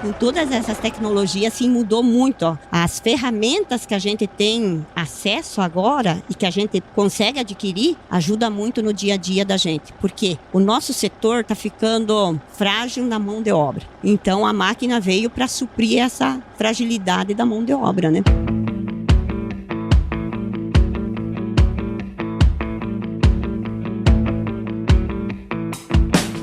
com todas essas tecnologias, sim, mudou muito. Ó. As ferramentas que a gente tem acesso agora e que a gente consegue adquirir, ajuda muito no dia a dia da gente. Porque o nosso setor está ficando frágil na mão de obra. Então, a máquina veio para suprir essa fragilidade da mão de obra, né?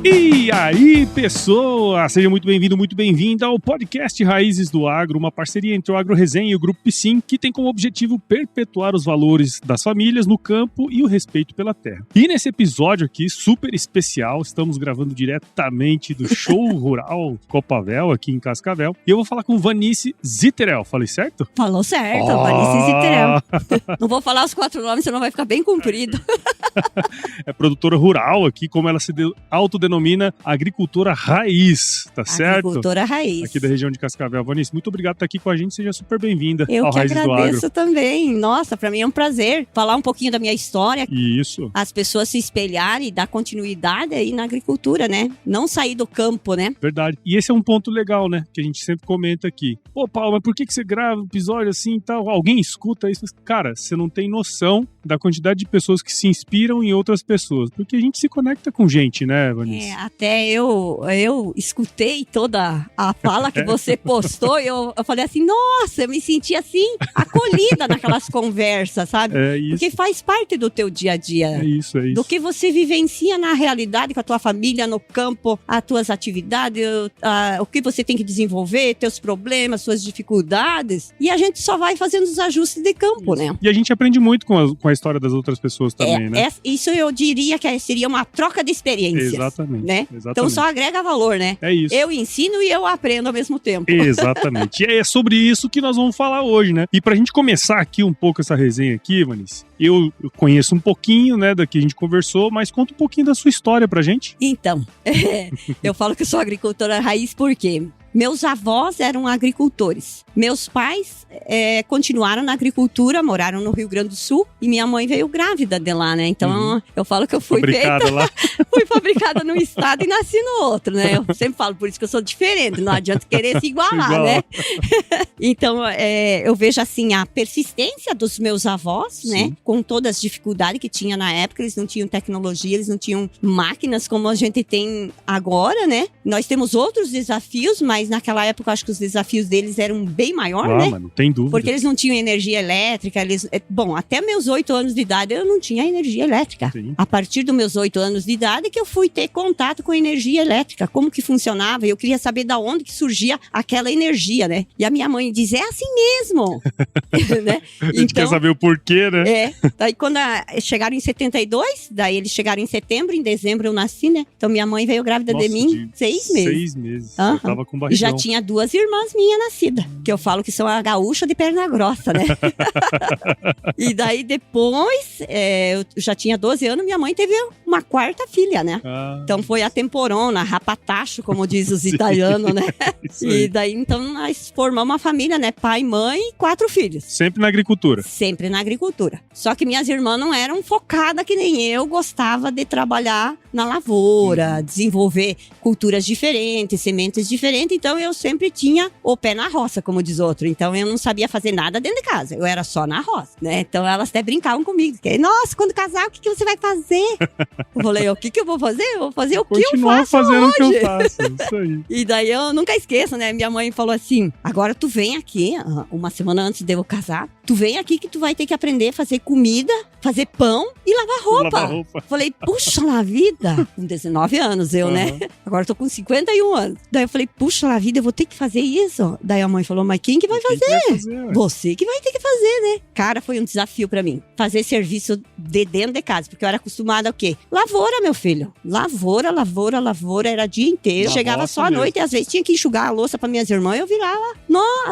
E aí, pessoa! Seja muito bem-vindo, muito bem-vinda ao podcast Raízes do Agro, uma parceria entre o Agro Resenha e o Grupo Piscin, que tem como objetivo perpetuar os valores das famílias no campo e o respeito pela terra. E nesse episódio aqui, super especial, estamos gravando diretamente do Show Rural Copavel, aqui em Cascavel, e eu vou falar com Vanice Zitterel. Falei certo? Falou certo, Vanice Zitterel. Não vou falar os 4 nomes, senão vai ficar bem comprido. É produtora rural aqui, como ela se autodenomina, agricultora raiz, tá certo? Agricultora raiz. Aqui da região de Cascavel. Vanice, muito obrigado por estar aqui com a gente, seja super bem-vinda ao Raízes do Agro. Eu que agradeço também. Nossa, pra mim é um prazer falar um pouquinho da minha história. Isso. As pessoas se espelharem e dar continuidade aí na agricultura, né? Não sair do campo, né? Verdade. E esse é um ponto legal, né? Que a gente sempre comenta aqui. Pô, Paulo, mas por que você grava um episódio assim e tal? Alguém escuta isso? Cara, você não tem noção da quantidade de pessoas que se inspiram em outras pessoas. Porque a gente se conecta com gente, né, Vanice? Até eu escutei toda a fala que você postou e eu falei assim, nossa, eu me senti assim, acolhida naquelas conversas, sabe? É isso. Porque faz parte do teu dia a dia. É isso. Do que você vivencia na realidade com a tua família, no campo, as tuas atividades, o que você tem que desenvolver, teus problemas, suas dificuldades. E a gente só vai fazendo os ajustes de campo, né? E a gente aprende muito com a história das outras pessoas também, né? Isso eu diria que seria uma troca de experiências. Exatamente. Né? Então só agrega valor, né? É isso. Eu ensino e eu aprendo ao mesmo tempo. Exatamente. E é sobre isso que nós vamos falar hoje, né? E pra gente começar aqui um pouco essa resenha aqui, Vanice, eu conheço um pouquinho, né, da que a gente conversou, mas conta um pouquinho da sua história pra gente. Então, eu falo que eu sou agricultora raiz porque meus avós eram agricultores. Meus pais continuaram na agricultura, moraram no Rio Grande do Sul e minha mãe veio grávida de lá, né? Então, eu falo que eu fui fabricada lá. Fui fabricada num estado e nasci no outro, né? Eu sempre falo, por isso que eu sou diferente, não adianta querer se igualar, né? Então, eu vejo assim, a persistência dos meus avós, sim, né? Com todas as dificuldades que tinha na época, eles não tinham tecnologia, eles não tinham máquinas como a gente tem agora, né? Nós temos outros desafios, mas naquela época eu acho que os desafios deles eram bem maior, né? Mas não tem dúvida. Porque eles não tinham energia elétrica, bom, até meus 8 anos de idade eu não tinha energia elétrica. Sim. A partir dos meus 8 anos de idade que eu fui ter contato com energia elétrica, como que funcionava, e eu queria saber da onde que surgia aquela energia, né? E a minha mãe diz, é assim mesmo. Né? A gente quer saber o porquê, né? Daí quando chegaram em 72, daí eles chegaram em setembro, em dezembro eu nasci, né? Então minha mãe veio grávida de mim 6 meses. 6 meses. Eu tava com barrigão. E já tinha 2 irmãs minhas nascidas, que eu falo que são a gaúcha de perna grossa, né? E daí depois, eu já tinha 12 anos, minha mãe teve uma 4ª filha, né? Então foi a temporona, rapatacho, como diz os italianos, né? E daí então nós formamos uma família, né? Pai, mãe e 4 filhos. Sempre na agricultura? Sempre na agricultura. Só que minhas irmãs não eram focadas que nem eu, gostava de trabalhar na lavoura, desenvolver culturas diferentes, sementes diferentes, então eu sempre tinha o pé na roça, como diz outro. Então eu não sabia fazer nada dentro de casa, eu era só na roça, né? Então elas até brincavam comigo, que, nossa, quando casar, o que você vai fazer? Eu falei, o que eu vou fazer? Eu vou fazer o que eu faço fazendo hoje. O que eu faço, isso aí. E daí eu nunca esqueço, né? Minha mãe falou assim, agora tu vem aqui, uma semana antes de eu casar, tu vem aqui que tu vai ter que aprender a fazer comida, fazer pão e lavar roupa. Falei, puxa na vida, com 19 anos eu, né? Agora eu tô com 51 anos. Daí eu falei, puxa na vida, eu vou ter que fazer isso. Daí a mãe falou, mas quem que vai fazer? Você que vai ter que fazer, né? Cara, foi um desafio pra mim. Fazer serviço de dentro de casa, porque eu era acostumada ao quê? Lavoura, meu filho. Lavoura, era dia inteiro. Chegava só à noite e às vezes tinha que enxugar a louça pra minhas irmãs e eu virava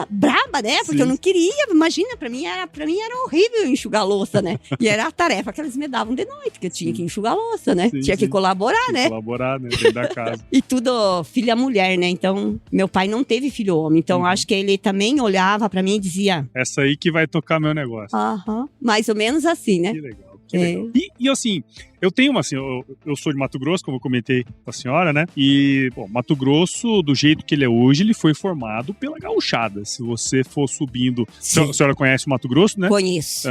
braba, né? Porque eu não queria, imagina, pra mim era horrível enxugar a louça, né? E era a tarefa que eles me davam de noite, que eu tinha que enxugar a louça, né? Tinha que colaborar, né? Dentro da casa. E tudo filha mulher, né? Então, meu pai não teve filho homem, então acho que ele também olhava pra mim e dizia... Essa aí que vai tocar meu negócio. Mais ou menos assim, né? Que legal. E assim, Eu tenho uma, assim, eu sou de Mato Grosso, como eu comentei com a senhora, né? E, bom, Mato Grosso, do jeito que ele é hoje, ele foi formado pela gauchada. Se você for subindo... A senhora conhece o Mato Grosso, né? Conheço.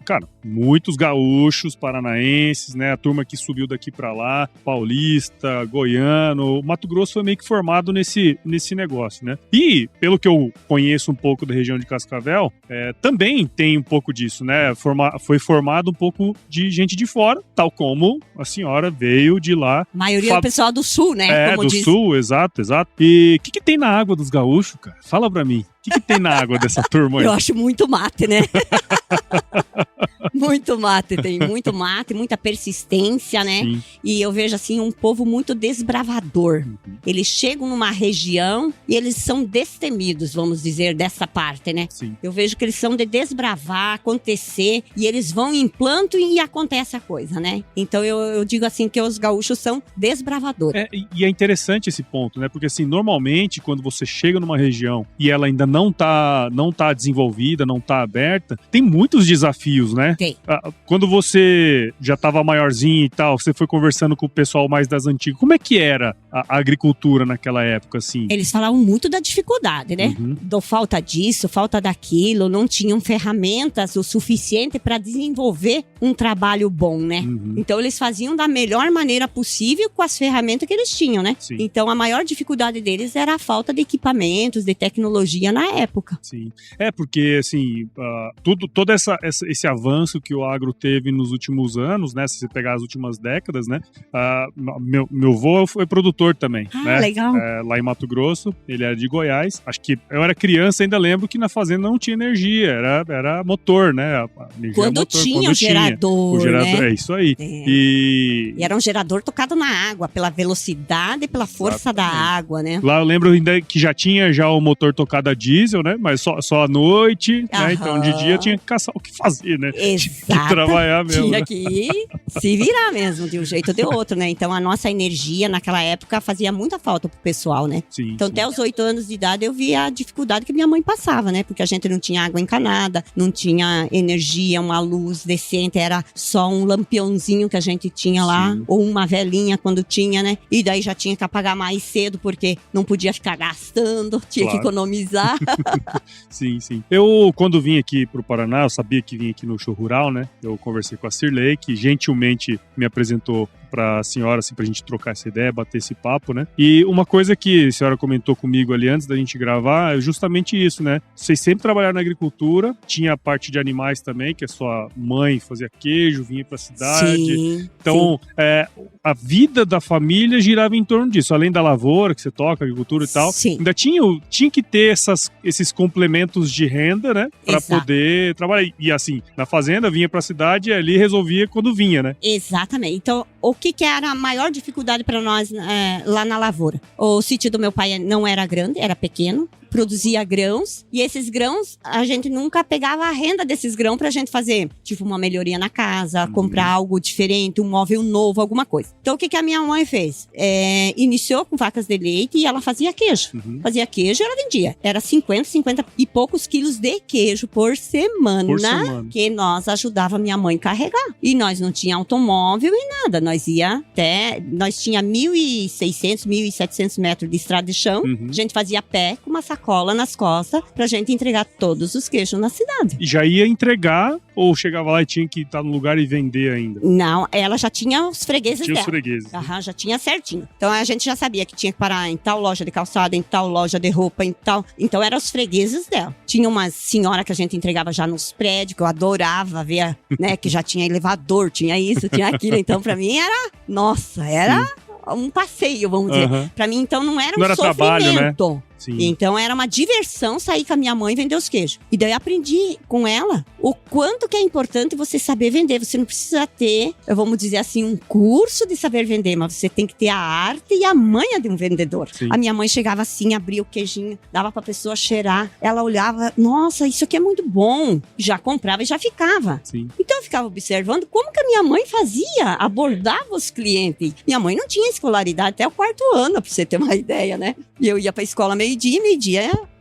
Cara, muitos gaúchos, paranaenses, né? A turma que subiu daqui pra lá, paulista, goiano. O Mato Grosso foi meio que formado nesse negócio, né? E, pelo que eu conheço um pouco da região de Cascavel, também tem um pouco disso, né? Foi formado um pouco de gente de fora, tal como a senhora veio de lá. A maioria do pessoal do sul, né? Como diz. Sul, exato. E o que tem na água dos gaúchos, cara? Fala pra mim. O que tem na água dessa turma aí? Eu acho muito mate, né? Muito mate, tem muito mate, muita persistência, né? Sim. E eu vejo, assim, um povo muito desbravador. Eles chegam numa região e eles são destemidos, vamos dizer, dessa parte, né? Sim. Eu vejo que eles são de desbravar, acontecer, e eles vão em planto e acontece a coisa, né? Então eu digo assim que os gaúchos são desbravadores. E é interessante esse ponto, né? Porque assim, normalmente quando você chega numa região e ela ainda não tá desenvolvida, não tá aberta, tem muitos desafios, né? Tem. Quando você já tava maiorzinho e tal, você foi conversando com o pessoal mais das antigas, como é que era a agricultura naquela época, assim? Eles falavam muito da dificuldade, né? Do falta disso, falta daquilo, não tinham ferramentas o suficiente para desenvolver um trabalho bom, né? Então eles faziam da melhor maneira possível com as ferramentas que eles tinham, né? Sim. Então a maior dificuldade deles era a falta de equipamentos, de tecnologia na época. Sim. Porque, assim, todo esse avanço que o agro teve nos últimos anos, né? Se você pegar as últimas décadas, né? Meu avô foi produtor também, né? Legal. Lá em Mato Grosso, ele era de Goiás. Acho que eu era criança, ainda lembro que na fazenda não tinha energia, era motor, né? Quando tinha o gerador, né? É isso aí. E era um gerador tocado na água, pela velocidade e pela força da água, né? Lá eu lembro ainda que já tinha o motor tocado a diesel, né? Mas só à noite, né? Então de dia tinha que caçar o que fazer, né? Exato. Tinha que trabalhar mesmo. Tinha né? que se virar mesmo, de um jeito ou de outro, né? Então a nossa energia naquela época fazia muita falta pro pessoal, né? Sim, então até os 8 anos de idade eu via a dificuldade que minha mãe passava, né? Porque a gente não tinha água encanada, não tinha energia, uma luz decente, era só um lampiãozinho que a gente tinha lá, ou uma velinha quando tinha, né? E daí já tinha que apagar mais cedo porque não podia ficar gastando, tinha que economizar. Sim. Eu, quando vim aqui pro Paraná, eu sabia que vinha aqui no Show Rural, né? Eu conversei com a Cirlei, que gentilmente me apresentou pra senhora, assim, pra gente trocar essa ideia, bater esse papo, né? E uma coisa que a senhora comentou comigo ali antes da gente gravar é justamente isso, né? Vocês sempre trabalharam na agricultura, tinha a parte de animais também, que a sua mãe fazia queijo, vinha pra cidade. Sim, então, a vida da família girava em torno disso. Além da lavoura, que você toca, agricultura e tal, ainda tinha que ter esses complementos de renda, né? Pra poder trabalhar. E assim, na fazenda, vinha pra cidade e ali resolvia quando vinha, né? Exatamente. Então, o que era a maior dificuldade para nós lá na lavoura? O sítio do meu pai não era grande, era pequeno. Produzia grãos, e esses grãos, a gente nunca pegava a renda desses grãos pra gente fazer, tipo, uma melhoria na casa, comprar algo diferente, um móvel novo, alguma coisa. Então, o que a minha mãe fez? Iniciou com vacas de leite e ela fazia queijo. Fazia queijo e ela vendia. Era 50 e poucos quilos de queijo por semana, que nós ajudava minha mãe a carregar. E nós não tinha automóvel e nada. Nós tinha 1.600, 1.700 metros de estrada de chão. A gente fazia a pé com uma sacola nas costas pra gente entregar todos os queijos na cidade. E já ia entregar ou chegava lá e tinha que estar no lugar e vender ainda? Não, ela já tinha os fregueses dela. Tinha os fregueses. Já tinha certinho. Então a gente já sabia que tinha que parar em tal loja de calçado, em tal loja de roupa, em tal... Então eram os fregueses dela. Tinha uma senhora que a gente entregava já nos prédios, que eu adorava ver, né? Que já tinha elevador, tinha isso, tinha aquilo. Então pra mim era... Nossa, era... um passeio, vamos dizer. Pra mim, então, não era um sofrimento. Trabalho, né? Sim. Então era uma diversão sair com a minha mãe e vender os queijos. E daí eu aprendi com ela o quanto que é importante você saber vender. Você não precisa ter, vamos dizer assim, um curso de saber vender, mas você tem que ter a arte e a manha de um vendedor. Sim. A minha mãe chegava assim, abria o queijinho, dava pra pessoa cheirar. Ela olhava, nossa, isso aqui é muito bom. Já comprava e já ficava. Sim. Então eu ficava observando como que a minha mãe fazia, abordava os clientes. Minha mãe não tinha escolaridade até o 4º ano, pra você ter uma ideia, né? E eu ia pra escola meio-dia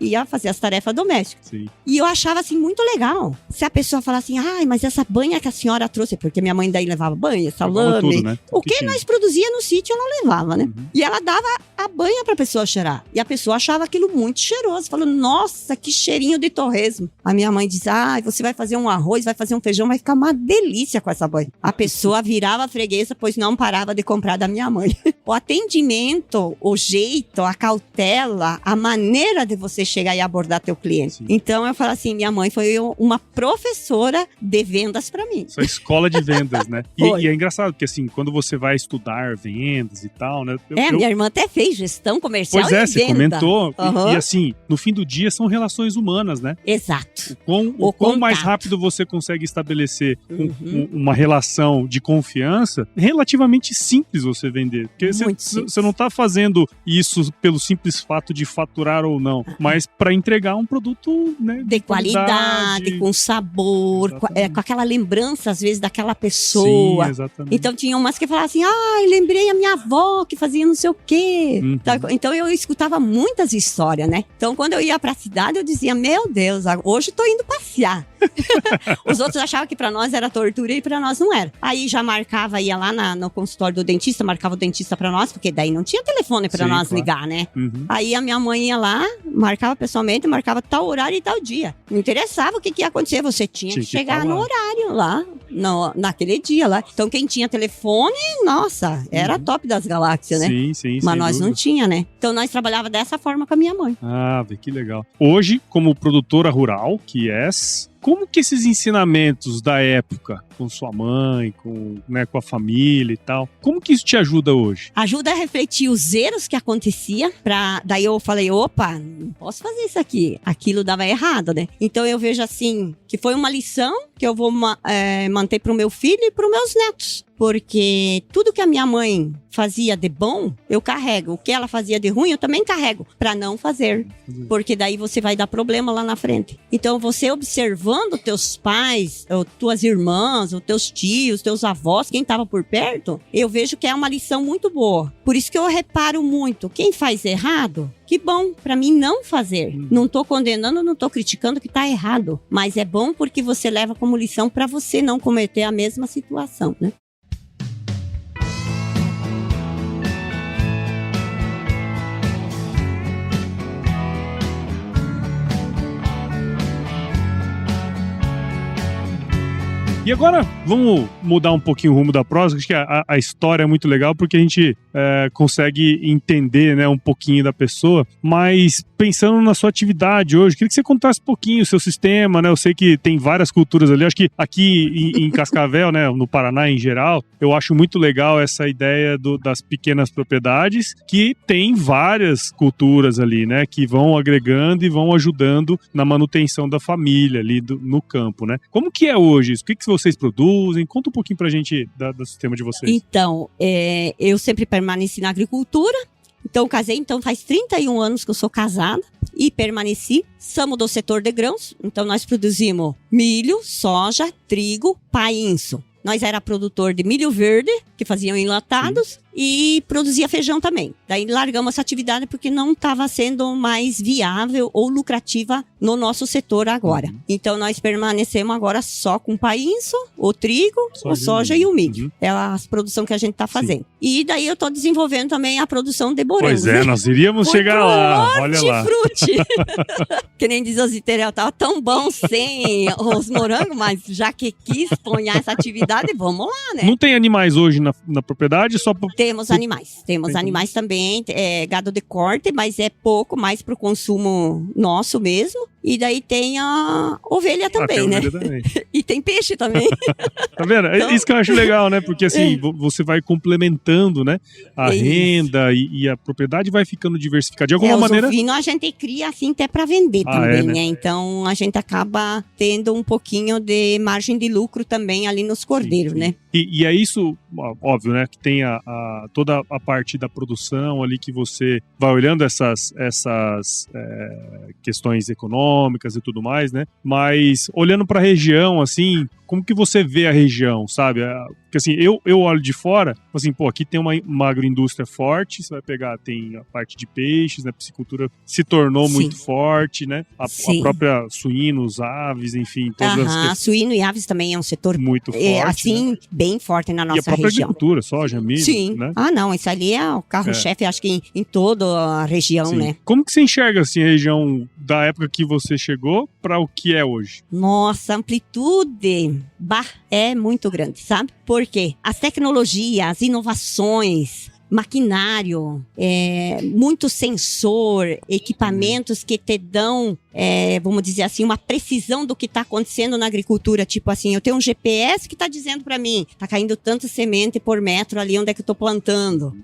ia fazer as tarefas domésticas. Sim. E eu achava, assim, muito legal. Se a pessoa falasse assim, ai, mas essa banha que a senhora trouxe, porque minha mãe daí levava banha, salame, tudo, né? o que nós produzia no sítio, ela levava, né? Uhum. E ela dava a banha pra pessoa cheirar. E a pessoa achava aquilo muito cheiroso, falando, nossa, que cheirinho de torresmo. A minha mãe diz, você vai fazer um arroz, vai fazer um feijão, vai ficar uma delícia com essa banha. A pessoa virava a freguesa, pois não parava de comprar da minha mãe. O atendimento, o jeito, a cautela, a maneira de você chegar e abordar teu cliente. Sim. Então eu falo assim, minha mãe foi uma professora de vendas pra mim. Sua escola de vendas, né? E é engraçado, porque assim, quando você vai estudar vendas e tal, né? Minha irmã até fez gestão comercial e você venda. Comentou. Uhum. E assim, no fim do dia são relações humanas, né? Exato. O quão mais rápido você consegue estabelecer uma relação de confiança, relativamente simples você vender. Porque você não está fazendo isso pelo simples fato de faturar ou não, mas para entregar um produto, né, de qualidade, com sabor, com aquela lembrança, às vezes, daquela pessoa. Sim, exatamente. Então, tinha umas que falavam assim, lembrei a minha avó que fazia não sei o quê. Então, eu escutava muitas histórias, né? Então, quando eu ia pra cidade, eu dizia, meu Deus, hoje eu tô indo passear. Os outros achavam que pra nós era tortura e pra nós não era. Aí já marcava, ia lá no consultório do dentista, marcava o dentista pra nós, porque daí não tinha telefone pra nós ligar, né? Uhum. Aí a minha mãe ia lá, marcava pessoalmente, marcava tal horário e tal dia. Não interessava o que ia acontecer, você tinha que chegar no horário lá, naquele dia lá. Então quem tinha telefone, nossa, era top das galáxias, né? Sim. Mas nós não tinha, né? Então nós trabalhava dessa forma com a minha mãe. Que legal. Hoje, como produtora rural, que és, como que esses ensinamentos da época, com sua mãe, com a família e tal, como que isso te ajuda hoje? Ajuda a refletir os erros que acontecia, daí eu falei, opa, não posso fazer isso aqui. Aquilo dava errado, né? Então eu vejo assim, que foi uma lição que eu vou manter pro meu filho e pros meus netos. Porque tudo que a minha mãe fazia de bom, eu carrego. O que ela fazia de ruim, eu também carrego. Pra não fazer. Porque daí você vai dar problema lá na frente. Então, você observando teus pais, ou tuas irmãs, ou teus tios, teus avós, quem estava por perto, eu vejo que é uma lição muito boa. Por isso que eu reparo muito. Quem faz errado, que bom, pra mim não fazer. Não tô condenando, não tô criticando que tá errado. Mas é bom porque você leva como lição pra você não cometer a mesma situação, né? E agora, vamos mudar um pouquinho o rumo da prosa, acho que a história é muito legal porque a gente consegue entender, né, um pouquinho da pessoa, mas pensando na sua atividade hoje, queria que você contasse um pouquinho o seu sistema, né, eu sei que tem várias culturas ali, acho que aqui em Cascavel, né, no Paraná em geral, eu acho muito legal essa ideia das pequenas propriedades, que tem várias culturas ali, né, que vão agregando e vão ajudando na manutenção da família ali no campo, né. Como que é hoje isso? O que vocês produzem? Conta um pouquinho pra gente do sistema de vocês. Então, eu sempre permaneci na agricultura. Então, casei. Então, faz 31 anos que eu sou casada e permaneci. Somos do setor de grãos. Então, nós produzimos milho, soja, trigo, painço. Nós era produtor de milho verde, que faziam enlatados, e produzia feijão também. Daí largamos essa atividade porque não estava sendo mais viável ou lucrativa no nosso setor agora. Então nós permanecemos agora só com o painço, o trigo, o soja e o milho. É a produção que a gente está fazendo. E daí eu estou desenvolvendo também a produção de morangos. Pois é, nós iríamos chegar lá. Olha lá. Frute. Que nem diz os italianos, tava tão bom sem os morangos, mas já que quis pôr essa atividade, vamos lá, né? Não tem animais hoje na propriedade? Só Temos animais. Temos animais também, gado de corte, mas é pouco, mais para o consumo nosso mesmo. E daí tem a ovelha também, né? Também. E tem peixe também. Tá vendo? Então, isso que eu acho legal, né? Porque assim, você vai complementando, né? A renda e a propriedade vai ficando diversificada. De alguma maneira... Os ovinos a gente cria assim até para vender também, né? Então a gente acaba tendo um pouquinho de margem de lucro também ali nos cordeiros, né? E é isso, óbvio, né? Que tem toda a parte da produção ali que você vai olhando essas questões econômicas, econômicas e tudo mais, né? Mas olhando para a região, assim, como que você vê a região, sabe? Porque assim, eu olho de fora, assim, pô, aqui tem uma agroindústria forte, você vai pegar, tem a parte de peixes, né? A piscicultura se tornou muito forte, né? A própria suínos, aves, enfim, todas as... Suíno e aves também é um setor muito forte, assim, né? Bem forte na nossa região. E a própria agricultura, soja, milho, sim. Né? Não, isso ali é o carro-chefe, acho que em toda a região, sim. né? Como que você enxerga, assim, a região da época que você chegou para o que é hoje? Nossa, amplitude é muito grande, sabe? Porque as tecnologias, as inovações, maquinário, muito sensor, equipamentos que te dão, vamos dizer assim, uma precisão do que está acontecendo na agricultura. Tipo assim, eu tenho um GPS que está dizendo para mim, tá caindo tanta semente por metro ali onde é que eu tô plantando.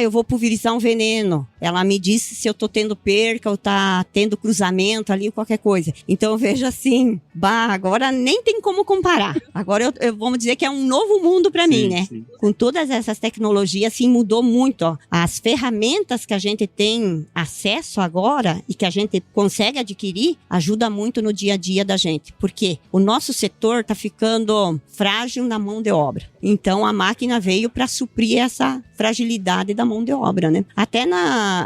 Eu vou pulverizar um veneno. Ela me disse se eu tô tendo perca ou tá tendo cruzamento ali, qualquer coisa. Então eu vejo assim, agora nem tem como comparar. Agora vamos dizer que é um novo mundo para mim, né? Sim. Com todas essas tecnologias, assim, mudou muito, ó. As ferramentas que a gente tem acesso agora e que a gente consegue adquirir, ajuda muito no dia a dia da gente. Porque o nosso setor tá ficando frágil na mão de obra. Então a máquina veio para suprir essa fragilidade da mão de obra, né? Até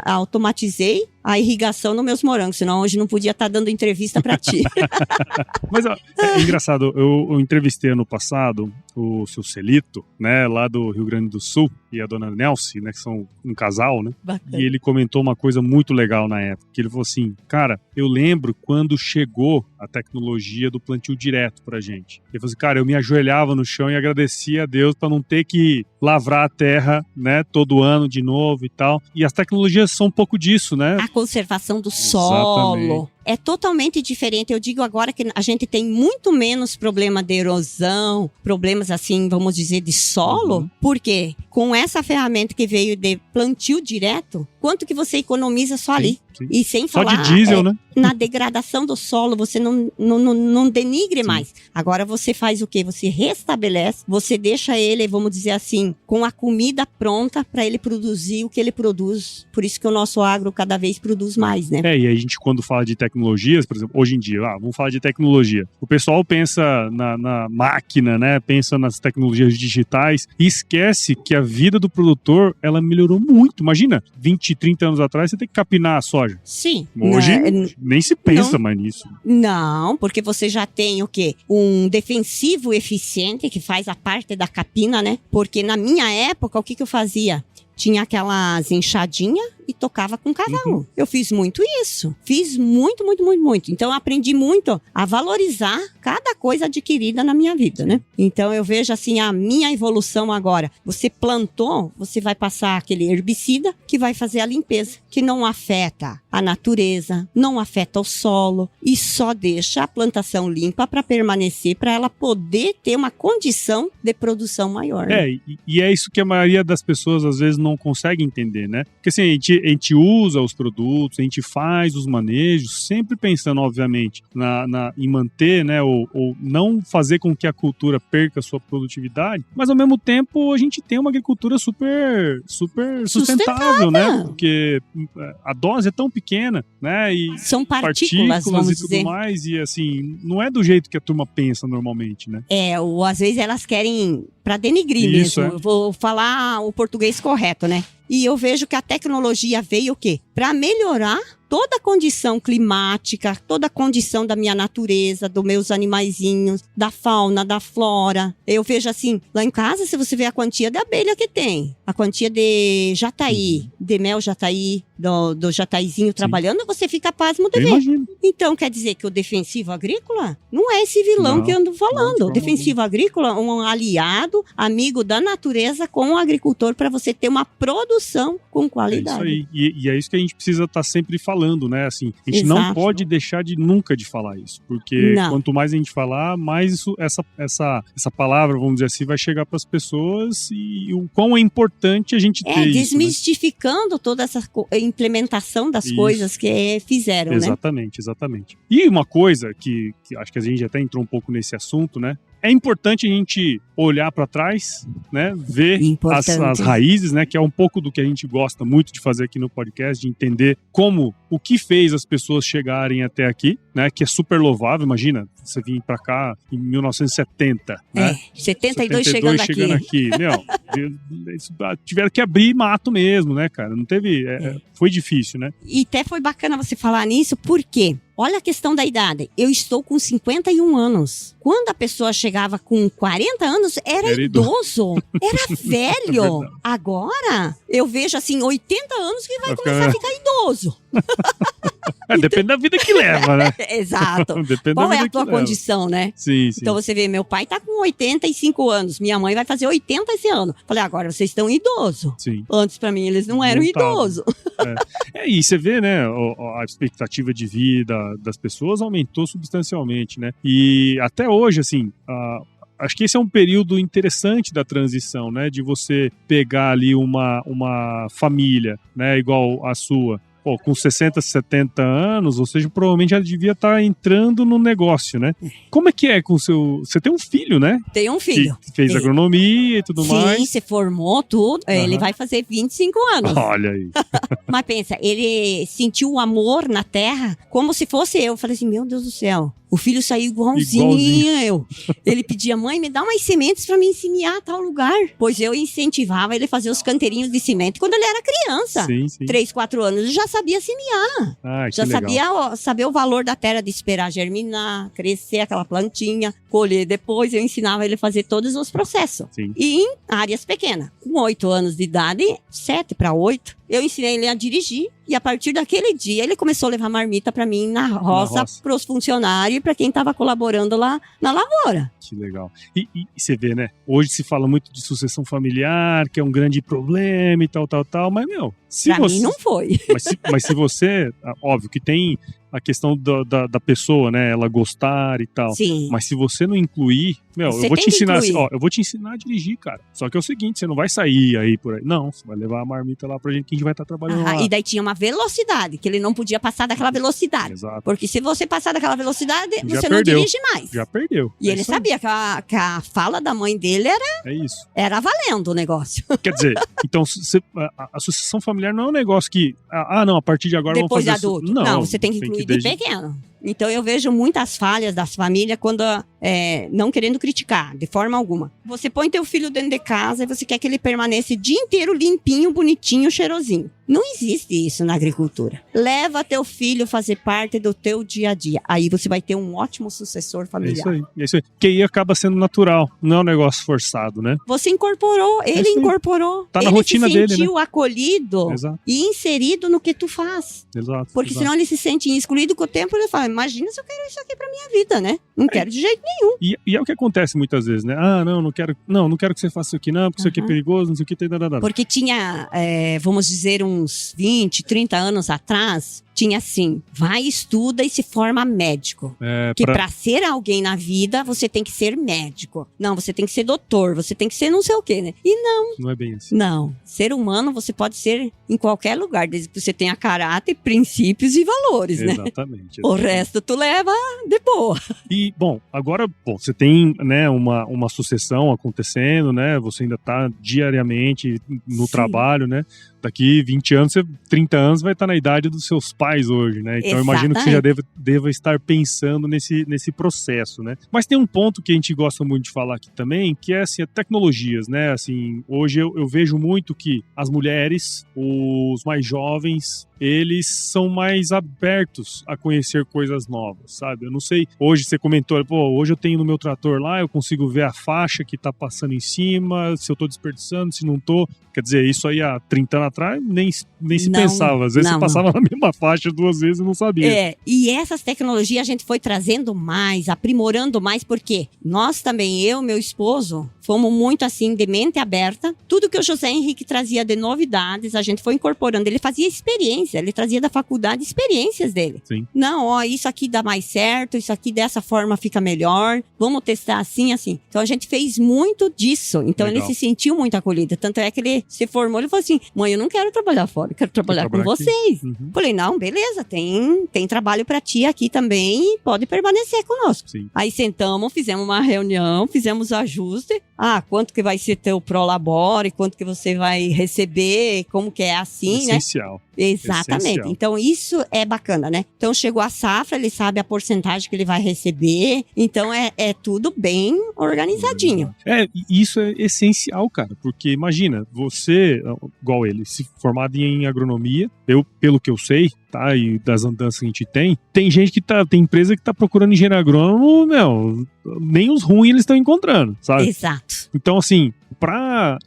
automatizei a irrigação nos meus morangos, senão hoje não podia estar dando entrevista para ti. Mas é engraçado, eu entrevistei ano passado o seu Celito, né, lá do Rio Grande do Sul, e a dona Nelce, né, que são um casal, né? Bacana. E ele comentou uma coisa muito legal na época, que ele falou assim, cara, eu lembro quando chegou a tecnologia do plantio direto pra gente. Ele falou assim, cara, eu me ajoelhava no chão e agradecia a Deus para não ter que lavrar a terra, né, todo ano de novo e tal. E as tecnologias são um pouco disso, né? A conservação do solo. Exatamente. É totalmente diferente. Eu digo agora que a gente tem muito menos problema de erosão, problemas assim, vamos dizer, de solo. Porque com essa ferramenta que veio de plantio direto, quanto que você economiza só ali? Sim. E sem falar só de diesel, né? Na degradação do solo, você não denigre mais. Agora você faz o quê? Você restabelece, você deixa ele, vamos dizer assim, com a comida pronta para ele produzir o que ele produz. Por isso que o nosso agro cada vez produz mais, né? E a gente quando fala de tecnologias, por exemplo, hoje em dia, vamos falar de tecnologia. O pessoal pensa na máquina, né? Pensa nas tecnologias digitais e esquece que a vida do produtor, ela melhorou muito. Imagina, 20, 30 anos atrás, você tem que capinar a soja. Sim. Hoje, nem se pensa mais nisso. Não, porque você já tem o quê? Um defensivo eficiente que faz a parte da capina, né? Porque na minha época, o que eu fazia? Tinha aquelas enxadinhas e tocava com cavalo. Eu fiz muito isso. Fiz muito. Então, eu aprendi muito a valorizar cada coisa adquirida na minha vida, né? Então, eu vejo assim, a minha evolução agora. Você plantou, você vai passar aquele herbicida que vai fazer a limpeza, que não afeta a natureza, não afeta o solo e só deixa a plantação limpa para permanecer, para ela poder ter uma condição de produção maior. Né? E é isso que a maioria das pessoas às vezes não consegue entender, né? Porque assim, a gente usa os produtos, a gente faz os manejos, sempre pensando, obviamente, em manter, né, ou não fazer com que a cultura perca a sua produtividade, mas ao mesmo tempo a gente tem uma agricultura super sustentável, né? Porque a dose é tão pequena, né? E são partículas vamos e tudo dizer. Mais, e assim, não é do jeito que a turma pensa normalmente, né? Ou às vezes elas querem para denigrir isso, mesmo. Eu vou falar o português correto, né? E eu vejo que a tecnologia veio o quê? Para melhorar toda a condição climática, toda a condição da minha natureza, dos meus animaizinhos, da fauna, da flora. Eu vejo assim, lá em casa, se você vê a quantia de abelha que tem, a quantia de jataí, de mel jataí, do jataizinho trabalhando, você fica pasmo de ver. Imagino. Então, quer dizer que o defensivo agrícola não é esse vilão que eu ando falando. O defensivo agrícola é um aliado, amigo da natureza com o agricultor para você ter uma produção com qualidade. É isso aí. E é isso que a gente precisa estar sempre falando, né? Assim, a gente não pode deixar nunca de falar isso, porque quanto mais a gente falar, mais essa palavra, vamos dizer assim, vai chegar para as pessoas e o quão é importante a gente ter desmistificando toda essa implementação das coisas que fizeram, exatamente. E uma coisa que acho que a gente até entrou um pouco nesse assunto, né? É importante a gente olhar para trás, né? Ver as raízes, né? Que é um pouco do que a gente gosta muito de fazer aqui no podcast, de entender o que fez as pessoas chegarem até aqui, né? Que é super louvável. Imagina, você vir para cá em 1970, né? 72 chegando aqui. Meu, tiveram que abrir mato mesmo, né, cara? Não teve... Foi difícil, né? E até foi bacana você falar nisso, porque... Olha a questão da idade. Eu estou com 51 anos. Quando a pessoa chegava com 40 anos, era idoso. Era velho. Agora, eu vejo assim, 80 anos que vai começar a ficar idoso. Depende da vida que leva, né? Exato. Qual é a tua condição, né? Sim. Então você vê, meu pai tá com 85 anos. Minha mãe vai fazer 80 esse ano. Falei, agora vocês estão idosos. Sim. Antes, pra mim, eles não eram idosos. E você vê, né, a expectativa de vida das pessoas aumentou substancialmente, né? E até hoje, assim, acho que esse é um período interessante da transição, né? De você pegar ali uma família, né? Igual a sua. Com 60, 70 anos, ou seja, provavelmente já devia estar entrando no negócio, né? Como é que é com o seu... Você tem um filho, né? Tem um filho. Que fez agronomia e tudo mais. Sim, se formou tudo. Ele vai fazer 25 anos. Olha aí. Mas pensa, ele sentiu o amor na terra como se fosse eu. Eu falei assim, meu Deus do céu. O filho saiu igualzinho eu. Ele pedia, mãe, me dá umas sementes pra me ensinar a tal lugar. Pois eu incentivava ele a fazer os canteirinhos de semente quando ele era criança. Sim. 3, 4 anos, ele já sabia semear. Já sabia saber o valor da terra, de esperar germinar, crescer aquela plantinha, colher. Depois eu ensinava ele a fazer todos os processos. Sim. E em áreas pequenas. Com 8 anos de idade, 7 para 8, eu ensinei ele a dirigir. E a partir daquele dia, ele começou a levar marmita pra mim na roça. Para os funcionários e para quem estava colaborando lá na lavoura. Que legal. E você vê, né? Hoje se fala muito de sucessão familiar, que é um grande problema e tal, mas, meu... Pra mim não foi. Mas se você... Óbvio que tem a questão da pessoa, né? Ela gostar e tal. Sim. Mas se você não incluir... Meu, eu vou te ensinar assim, eu vou te ensinar a dirigir, cara. Só que é o seguinte, você não vai sair aí por aí. Não, você vai levar a marmita lá pra gente que a gente vai estar trabalhando lá. E daí tinha uma velocidade, que ele não podia passar daquela velocidade. Exato. Porque se você passar daquela velocidade, você não dirige mais. Já perdeu. E ele sabia que a fala da mãe dele era valendo o negócio. Quer dizer, então a sucessão familiar não é um negócio que, não, a partir de agora depois vamos fazer... Depois de adulto. Não, você tem que incluir de pequeno. Então eu vejo muitas falhas das famílias quando, não querendo criticar, de forma alguma. Você põe teu filho dentro de casa e você quer que ele permaneça o dia inteiro limpinho, bonitinho, cheirosinho. Não existe isso na agricultura. Leva teu filho a fazer parte do teu dia a dia. Aí você vai ter um ótimo sucessor familiar. É isso aí. Que aí acaba sendo natural, não é um negócio forçado, né? Você incorporou, ele incorporou. Tá na rotina dele, né? Ele se sentiu acolhido. Exato. E inserido no que tu faz. Exato. Porque senão ele se sente excluído com o tempo, ele fala, imagina se eu quero isso aqui pra minha vida, né? Não quero de jeito nenhum. E é o que acontece muitas vezes, né? Não quero que você faça isso aqui não, porque isso aqui é perigoso, não sei o que. Porque tinha, vamos dizer, uns 20, 30 anos atrás, tinha assim, vai, estuda e se forma médico. Pra ser alguém na vida, você tem que ser médico. Não, você tem que ser doutor, você tem que ser não sei o quê, né? E não é bem assim. Não. Ser humano, você pode ser em qualquer lugar, desde que você tenha caráter, princípios e valores, né? Exatamente. O resto tu leva de boa. E, agora, você tem, né, uma sucessão acontecendo, né? Você ainda tá diariamente no trabalho, né? Daqui 20 anos, 30 anos, vai estar na idade dos seus pais hoje, né? Então eu imagino que você já deva estar pensando nesse processo, né? Mas tem um ponto que a gente gosta muito de falar aqui também, que é assim, tecnologias, né? Assim, hoje eu vejo muito que as mulheres, os mais jovens, eles são mais abertos a conhecer coisas novas, sabe? Eu não sei, hoje você comentou, hoje eu tenho no meu trator lá, eu consigo ver a faixa que tá passando em cima, se eu tô desperdiçando, se não tô. Quer dizer, isso aí há 30 anos atrás nem se pensava. Às vezes você passava na mesma faixa 2 vezes e não sabia. E essas tecnologias a gente foi trazendo mais, aprimorando mais, porque nós também, eu e meu esposo, fomos muito assim, de mente aberta. Tudo que o José Henrique trazia de novidades, a gente foi incorporando. Ele fazia experiência, ele trazia da faculdade experiências dele. Sim. Não, isso aqui dá mais certo, isso aqui dessa forma fica melhor, vamos testar assim, assim. Então a gente fez muito disso. Então Legal. Ele se sentiu muito acolhido. Tanto é que ele se formou, ele falou assim, mãe, eu não quero trabalhar fora, eu quero trabalhar com vocês. Uhum. Falei, não, beleza, tem trabalho pra ti aqui também e pode permanecer conosco. Sim. Aí sentamos, fizemos uma reunião, fizemos ajuste. Quanto que vai ser teu prolabore, quanto que você vai receber, como que é assim, Essencial. né? Exatamente. Essencial. Então, isso é bacana, né? Então, chegou a safra, ele sabe a porcentagem que ele vai receber. Então, é tudo bem organizadinho. Isso é essencial, cara. Porque, imagina, você, igual ele, se formado em agronomia, pelo que eu sei, tá? E das andanças que a gente tem gente que tem empresa que tá procurando engenheiro agrônomo, nem os ruins eles estão encontrando, sabe? Exato. Então, assim, pra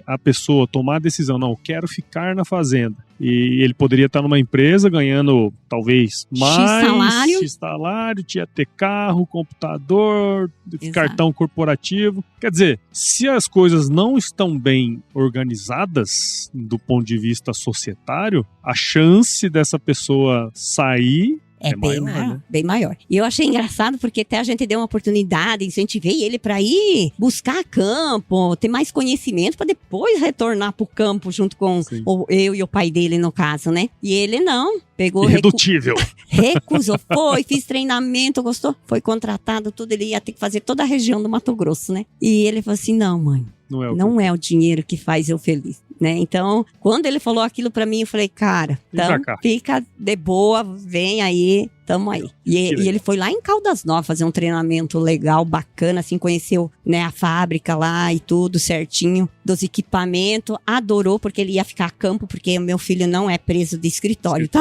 a pessoa tomar a decisão, não, quero ficar na fazenda, e ele poderia estar numa empresa ganhando talvez mais X salário, tinha ter carro, computador, cartão corporativo. Quer dizer, se as coisas não estão bem organizadas do ponto de vista societário, a chance dessa pessoa sair é bem maior, né? Bem maior. E eu achei engraçado porque até a gente deu uma oportunidade, incentivei ele para ir buscar campo, ter mais conhecimento para depois retornar pro campo junto com eu e o pai dele, no caso, né? E ele não. Pegou irredutível. Recusou, fiz treinamento, gostou, foi contratado, tudo, ele ia ter que fazer toda a região do Mato Grosso, né? E ele falou assim, não, mãe, não é o dinheiro que faz eu feliz, né? Então, quando ele falou aquilo pra mim, eu falei, cara, então fica de boa, vem aí, tamo aí. E ele foi lá em Caldas Novas fazer um treinamento legal, bacana, assim, conheceu, né, a fábrica lá e tudo certinho, dos equipamentos, adorou, porque ele ia ficar a campo, porque o meu filho não é preso de escritório, tá?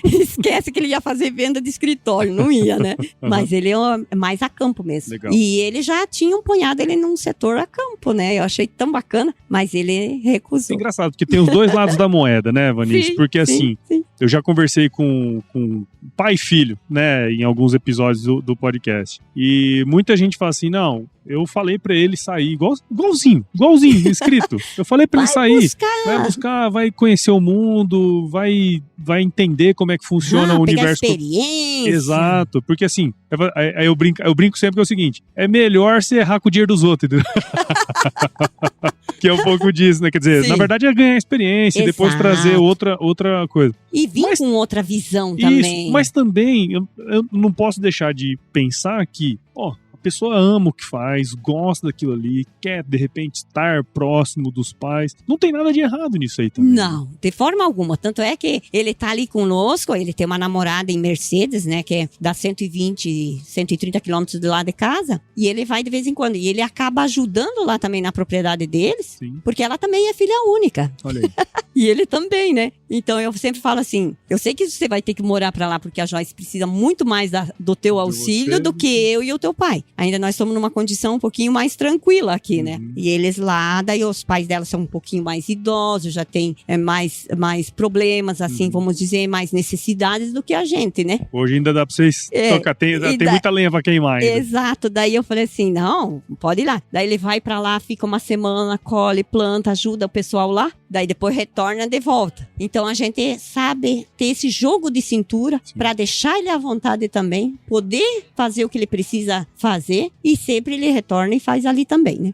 Esquece que ele ia fazer venda de escritório, não ia, né? Mas ele é mais a campo mesmo. Legal. E ele já tinha ponhado ele num setor a campo, né? Eu achei tão bacana, mas ele recusou. É engraçado, porque tem os dois lados da moeda, né, Vanice? Sim, porque assim, eu já conversei com pai e filho, né, em alguns episódios do podcast. E muita gente fala assim, não, eu falei pra ele sair, igualzinho, escrito. Eu falei pra ele sair, vai buscar, vai conhecer o mundo, vai entender como é que funciona o universo. Pegar experiência. Exato, porque assim, aí eu brinco sempre que é o seguinte, é melhor você errar com o dinheiro dos outros, entendeu? Que é um pouco disso, né? Quer dizer, na verdade é ganhar experiência e depois trazer outra coisa. E vir com outra visão também. Isso, mas também eu não posso deixar de pensar que, a pessoa ama o que faz, gosta daquilo ali, quer, de repente, estar próximo dos pais. Não tem nada de errado nisso aí também. Não, de forma alguma. Tanto é que ele tá ali conosco, ele tem uma namorada em Mercedes, né, que dá 120, 130 quilômetros de lá de casa, e ele vai de vez em quando. E ele acaba ajudando lá também na propriedade deles, porque ela também é filha única. Olha aí. E ele também, né? Então eu sempre falo assim, eu sei que você vai ter que morar pra lá, porque a Joyce precisa muito mais do teu auxílio do que eu e o teu pai. Ainda nós estamos numa condição um pouquinho mais tranquila aqui, né? E eles lá, daí os pais dela são um pouquinho mais idosos, já tem mais problemas, assim, vamos dizer, mais necessidades do que a gente, né? Hoje ainda dá pra vocês tocar, tem muita lenha pra queimar ainda. Exato, daí eu falei assim, não, pode ir lá. Daí ele vai pra lá, fica uma semana, colhe, planta, ajuda o pessoal lá, daí depois retorna de volta. Então a gente sabe ter esse jogo de cintura pra deixar ele à vontade também, poder fazer o que ele precisa fazer e sempre ele retorna e faz ali também, né?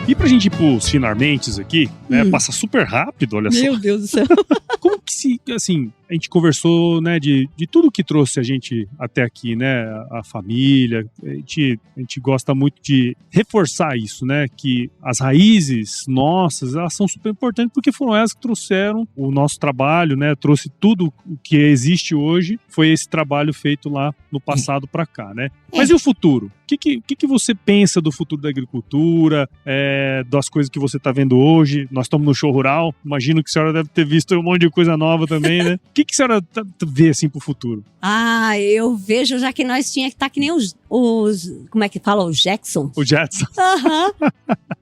E pra gente ir pros finalmente aqui, né? Passa super rápido, olha só. Meu Deus do céu. Como que a gente conversou, né, de tudo que trouxe a gente até aqui, né, a família, a gente gosta muito de reforçar isso, né, que as raízes nossas, elas são super importantes porque foram elas que trouxeram o nosso trabalho, né, trouxe tudo o que existe hoje, foi esse trabalho feito lá no passado pra cá, né. Mas e o futuro? O que você pensa do futuro da agricultura, das coisas que você tá vendo hoje? Nós estamos no show rural, imagino que a senhora deve ter visto um monte de coisa nova também, né? O que a senhora vê assim pro futuro? Eu vejo já que nós tinha que estar que nem os como é que fala? Os Jackson. O Jetson.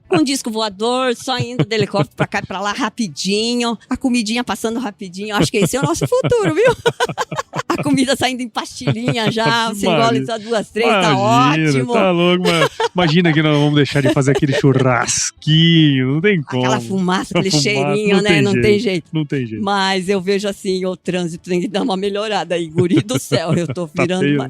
Com um disco voador, só indo do helicóptero pra cá e pra lá rapidinho, a comidinha passando rapidinho. Acho que esse é o nosso futuro, viu? A a comida saindo em pastilhinha já, você engole só 2, 3, tá ótimo. Tá louco, mas imagina que nós vamos deixar de fazer aquele churrasquinho, não tem como. Aquela fumaça, aquele cheirinho, né? Não tem jeito. Não tem jeito. Mas eu vejo assim, o trânsito tem que dar uma melhorada aí, guri do céu, eu tô virando...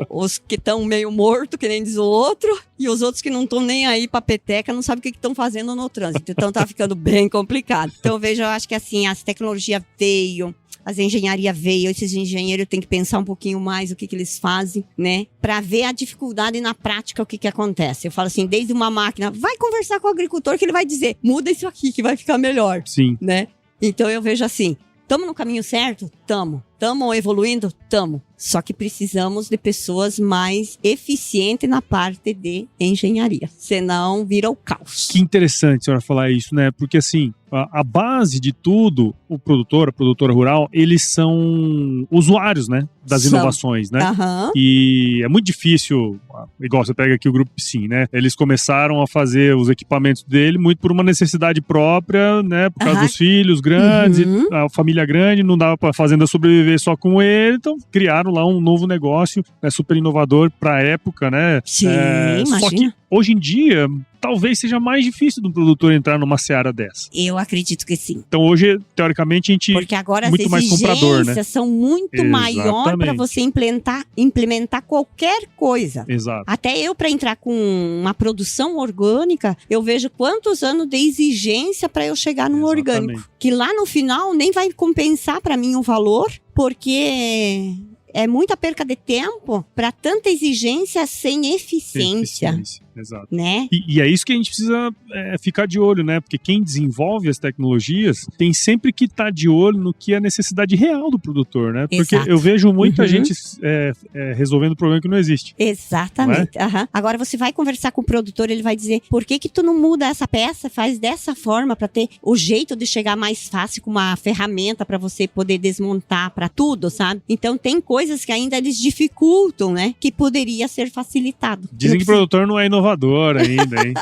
Os que estão meio mortos, que nem diz o outro, e os outros que não estão nem aí pra peteca, não sabem o que estão fazendo no trânsito. Então tá ficando bem complicado. Então eu acho que assim, as tecnologias veio, as engenharia veio, esses engenheiros têm que pensar um pouquinho mais o que eles fazem, né? Pra ver a dificuldade na prática, o que acontece. Eu falo assim, desde uma máquina, vai conversar com o agricultor que ele vai dizer, muda isso aqui que vai ficar melhor. Sim. Né? Então eu vejo assim, estamos no caminho certo? Estamos. Estamos evoluindo? Estamos. Só que precisamos de pessoas mais eficientes na parte de engenharia. Senão vira o caos. Que interessante a senhora falar isso, né? Porque assim, a base de tudo, o produtor, a produtora rural, eles são usuários, né? Das inovações, né? Uhum. E é muito difícil, igual você pega aqui o Grupo Piscin, né? Eles começaram a fazer os equipamentos dele muito por uma necessidade própria, né? Por causa dos filhos grandes, a família grande, não dava pra fazenda sobreviver só com ele, então criaram lá um novo negócio, né, super inovador pra época, né? Sim, imagina. Só que hoje em dia, talvez seja mais difícil do produtor entrar numa seara dessa. Eu acredito que sim. Então hoje, teoricamente, a gente porque agora muito as mais comprador, né? são muito maiores para você implementar qualquer coisa. Exato. Até eu, para entrar com uma produção orgânica, eu vejo quantos anos de exigência para eu chegar no orgânico. Que lá no final nem vai compensar para mim o valor, porque é muita perca de tempo para tanta exigência sem eficiência. Exato. Né? E é isso que a gente precisa ficar de olho, né? Porque quem desenvolve as tecnologias tem sempre que estar de olho no que é a necessidade real do produtor, né? Porque eu vejo muita gente resolvendo problema que não existe. Exatamente. Não é? Agora você vai conversar com o produtor, ele vai dizer, por que tu não muda essa peça, faz dessa forma para ter o jeito de chegar mais fácil com uma ferramenta para você poder desmontar para tudo, sabe? Então tem coisas que ainda eles dificultam, né? Que poderia ser facilitado. Dizem que o produtor não é inovador ainda, hein?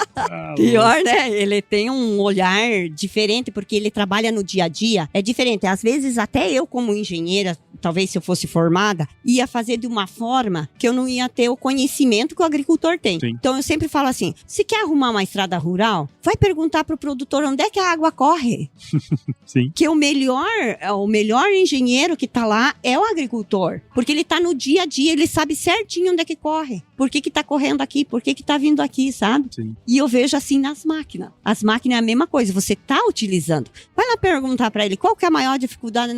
Pior, né? Ele tem um olhar diferente, porque ele trabalha no dia a dia. É diferente. Às vezes, até eu, como engenheira, talvez se eu fosse formada, ia fazer de uma forma que eu não ia ter o conhecimento que o agricultor tem. Sim. Então, eu sempre falo assim, se quer arrumar uma estrada rural, vai perguntar pro produtor onde é que a água corre. Sim. Que o melhor engenheiro que tá lá é o agricultor. Porque ele tá no dia a dia, ele sabe certinho onde é que corre. Por que tá correndo aqui? Por que tá vindo aqui, sabe? Sim. E eu vejo assim nas máquinas. As máquinas é a mesma coisa, você tá utilizando. Vai lá perguntar para ele qual que é a maior dificuldade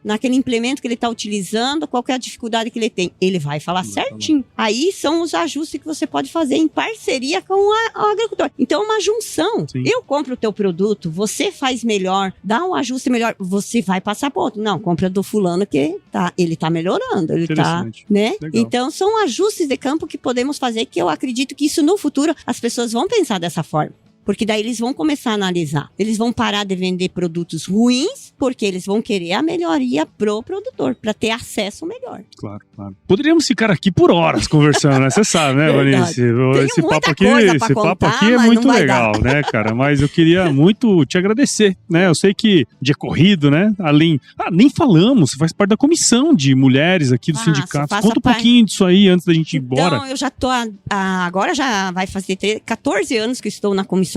naquele implemento que ele tá utilizando, qual que é a dificuldade que ele tem. Ele vai falar certinho. Aí são os ajustes que você pode fazer em parceria com o agricultor. Então é uma junção. Sim. Eu compro o teu produto, você faz melhor, dá um ajuste melhor, você vai passar para outro. Não, compra do fulano que ele tá melhorando, ele tá, né? Legal. Então são ajustes de campo que podemos fazer, que eu acredito que isso no futuro as pessoas vão pensar dessa forma. Porque daí eles vão começar a analisar. Eles vão parar de vender produtos ruins, porque eles vão querer a melhoria pro produtor, para ter acesso melhor. Claro, claro. Poderíamos ficar aqui por horas conversando, né? Você sabe, né, Vanice? Esse papo aqui é muito legal, né, cara? Mas eu queria muito te agradecer, né? Eu sei que dia corrido, né? Nem falamos, você faz parte da comissão de mulheres aqui do sindicato. Conta um pouquinho disso aí antes da gente ir embora. Então, eu já tô, agora já vai fazer 14 anos que estou na comissão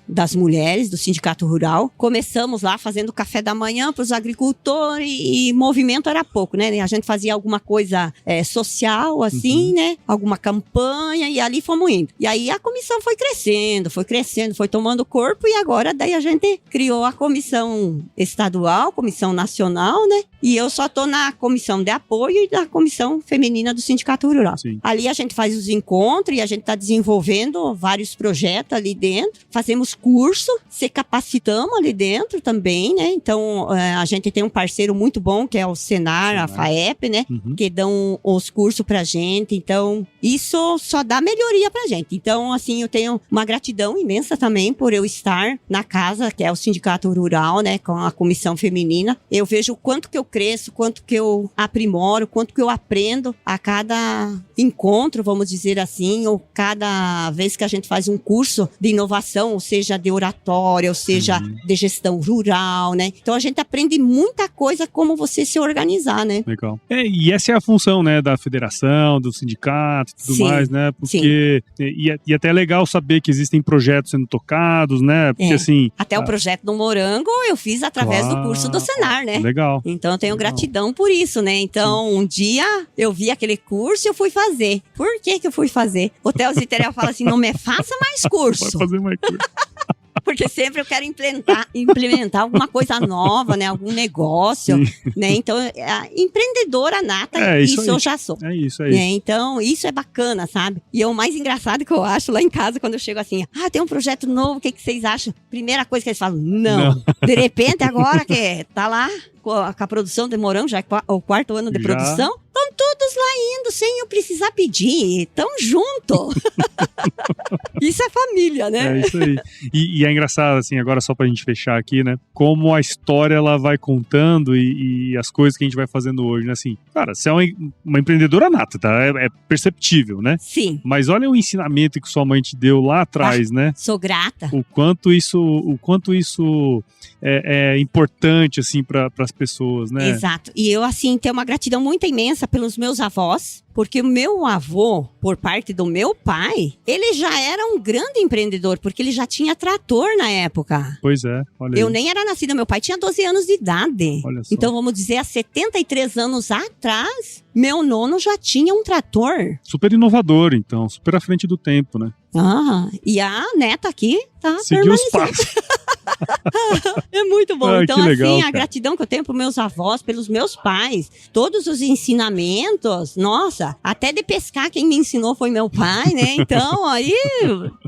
das mulheres do Sindicato Rural. Começamos lá fazendo café da manhã para os agricultores e movimento era pouco, né? A gente fazia alguma coisa social, assim, né? Alguma campanha e ali fomos indo. E aí a comissão foi crescendo, foi tomando corpo e agora daí a gente criou a comissão estadual, comissão nacional, né? E eu só tô na comissão de apoio e na comissão feminina do Sindicato Rural. Sim. Ali a gente faz os encontros e a gente tá desenvolvendo vários projetos ali dentro. Fazemos curso, se capacitamos ali dentro também, né? Então, a gente tem um parceiro muito bom, que é o Senar, a FAEP, né? Que dão os cursos pra gente. Então, isso só dá melhoria pra gente. Então, assim, eu tenho uma gratidão imensa também por eu estar na casa, que é o Sindicato Rural, né? Com a comissão feminina. Eu vejo o quanto que eu cresço, quanto que eu aprimoro, quanto que eu aprendo a cada encontro, vamos dizer assim, ou cada vez que a gente faz um curso de inovação inovação, ou seja, de oratória, ou seja, de gestão rural, né? Então a gente aprende muita coisa como você se organizar, né? Legal. E essa é a função, né, da federação, do sindicato e tudo mais, né? Porque e até é legal saber que existem projetos sendo tocados, né? Porque assim... Até o projeto do Morango eu fiz através do curso do Senar, né? Legal. Então eu tenho gratidão por isso, né? Então um dia eu vi aquele curso e eu fui fazer. Por que eu fui fazer? O Theo Ziterel fala assim, não me faça mais curso. Vai fazer mais curso. Porque sempre eu quero implementar alguma coisa nova, né? Algum negócio, né? Então, a empreendedora nata, isso eu já sou. É isso. Então, isso é bacana, sabe? E o mais engraçado que eu acho lá em casa, quando eu chego assim, tem um projeto novo, o que vocês acham? Primeira coisa que eles falam, não. De repente, agora que tá lá com a produção de Morango, já é o 4º ano de produção, estão todos lá indo, sem eu precisar pedir, estão junto. Isso é família, né? É isso aí. E é engraçado, assim, agora só pra gente fechar aqui, né? Como a história, ela vai contando e as coisas que a gente vai fazendo hoje, né? Assim, cara, você é uma empreendedora nata, tá? É perceptível, né? Sim. Mas olha o ensinamento que sua mãe te deu lá atrás, né? Sou grata. O quanto isso é importante, assim, para as pessoas, né? Exato. E eu, assim, tenho uma gratidão muito imensa pelos meus avós, porque o meu avô, por parte do meu pai, ele já era um grande empreendedor, porque ele já tinha trator na época. Pois é, olha aí. Eu nem era nascida, meu pai tinha 12 anos de idade. Olha só. Então, vamos dizer, há 73 anos atrás, meu nono já tinha um trator. Super inovador, então, super à frente do tempo, né? E a neta aqui tá seguiu os passos. É muito bom. Então, legal, assim, cara. a gratidão que eu tenho pros meus avós, pelos meus pais, todos os ensinamentos, nossa, até de pescar quem me ensinou foi meu pai, né? Então, aí,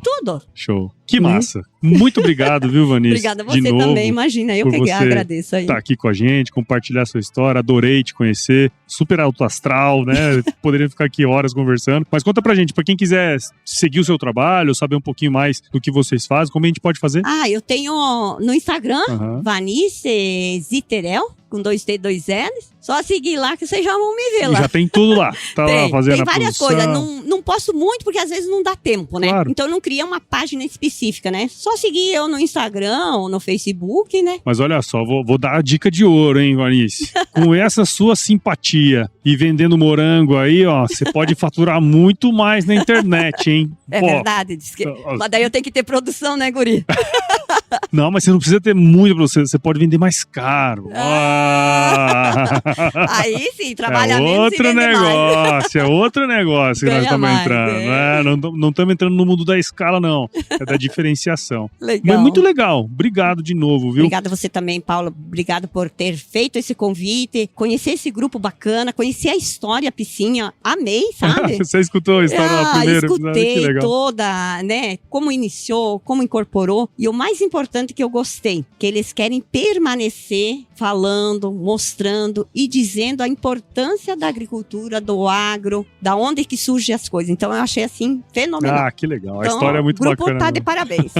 tudo. Show. Que massa. Muito obrigado, viu, Vanice? Obrigada a você também, imagina. Eu que agradeço aí. Tá aqui com a gente, compartilhar a sua história. Adorei te conhecer. Super alto astral, né? Poderia ficar aqui horas conversando. Mas conta pra gente, pra quem quiser seguir o seu trabalho, saber um pouquinho mais do que vocês fazem, como a gente pode fazer? Eu tenho no Instagram, Vanice Ziterel, com 2 T e 2 L's. Só seguir lá que vocês já vão me ver lá. Já tem tudo lá. Tá lá fazendo tem a várias produção. coisas. Não posto muito porque às vezes não dá tempo, né? Claro. Então não cria uma página específica, né? Só seguir eu no Instagram ou no Facebook, né? Mas olha só, vou dar a dica de ouro, hein, Vanice? Com essa sua simpatia e vendendo morango aí, ó, você pode faturar muito mais na internet, hein? É verdade. Mas daí eu tenho que ter produção, né, guri? Não, mas você não precisa ter muito pra você pode vender mais caro. Aí sim, trabalha menos outro e vende negócio, mais. É outro negócio que nós estamos entrando. Não estamos entrando no mundo da escala, não. É da diferenciação. Legal. Mas muito legal. Obrigado de novo, viu? Obrigada a você também, Paulo. Obrigado por ter feito esse convite, conhecer esse grupo bacana, conhecer a história Piscinha. Amei, sabe? Você escutou a história lá primeiro? Escutei toda, né? Como iniciou, como incorporou. E o mais importante que eu gostei, que eles querem permanecer falando, mostrando e dizendo a importância da agricultura, do agro, da onde que surgem as coisas. Então eu achei assim fenomenal. Que legal. A então, história é muito bacana. O grupo tá de parabéns.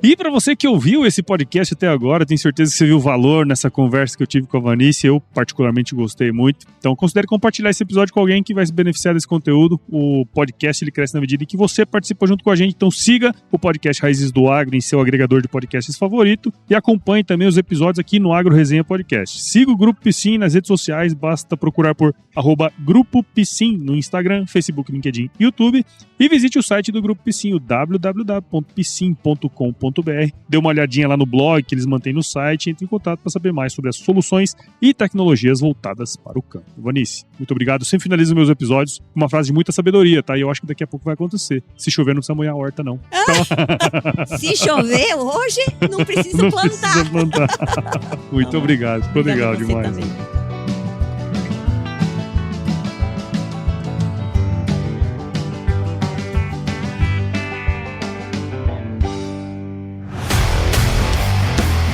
E para você que ouviu esse podcast até agora, tenho certeza que você viu valor nessa conversa que eu tive com a Vanice. Eu particularmente gostei muito. Então considere compartilhar esse episódio com alguém que vai se beneficiar desse conteúdo. O podcast ele cresce na medida em que você participa junto com a gente. Então siga o podcast Raízes do Agro em seu agregador de podcasts favorito e acompanhe também os episódios aqui no Agro Resenha Podcast. Siga o Grupo Piscin nas redes sociais, basta procurar por @Grupo Piscin no Instagram, Facebook, LinkedIn e YouTube e visite o site do Grupo Piscin, o www.piscin.com.br. Dê uma olhadinha lá no blog que eles mantêm no site e entre em contato para saber mais sobre as soluções e tecnologias voltadas para o campo. Vanice, muito obrigado. Eu sempre finalizo meus episódios com uma frase de muita sabedoria, tá? E eu acho que daqui a pouco vai acontecer. Se chover, não precisa molhar a horta, não. Então... Se chover hoje, não precisa plantar. Precisa plantar. Muito obrigado. Ficou legal demais. Também.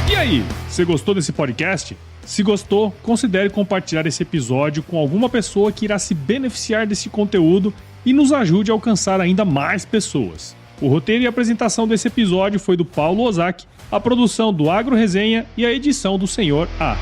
E aí, você gostou desse podcast? Se gostou, considere compartilhar esse episódio com alguma pessoa que irá se beneficiar desse conteúdo e nos ajude a alcançar ainda mais pessoas. O roteiro e a apresentação desse episódio foi do Paulo Ozaki, a produção do Agro Resenha e a edição do Senhor A.